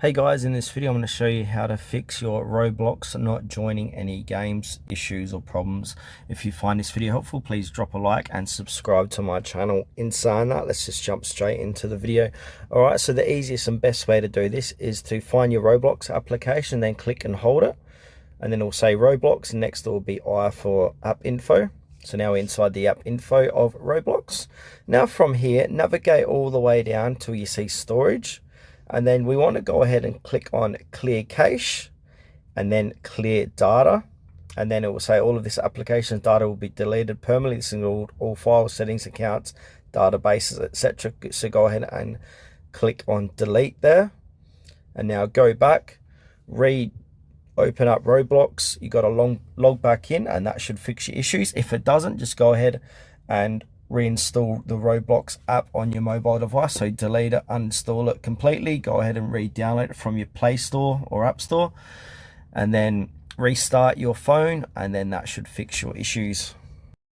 Hey guys, in this video I'm going to show you how to fix your Roblox not joining any games issues or problems. If you find this video helpful, please drop a like and subscribe to my channel. In saying that, let's just jump straight into the video. Alright, so the easiest and best way to do this is to find your Roblox application, then click and hold it, and then it will say Roblox, and next it will be I for app info. So now we're inside the app info of Roblox. Now from here, navigate all the way down till you see storage. And then we want to go ahead and click on clear cache and then clear data. And then it will say all of this application's data will be deleted permanently. This is all files, settings, accounts, databases, etc. So go ahead and click on delete there. And now go back, open up Roblox. You got to log back in, and that should fix your issues. If it doesn't, just go ahead and reinstall the Roblox app on your mobile device. So delete it, uninstall it completely, go ahead and re-download it from your Play Store or App Store, and then restart your phone, and then that should fix your issues.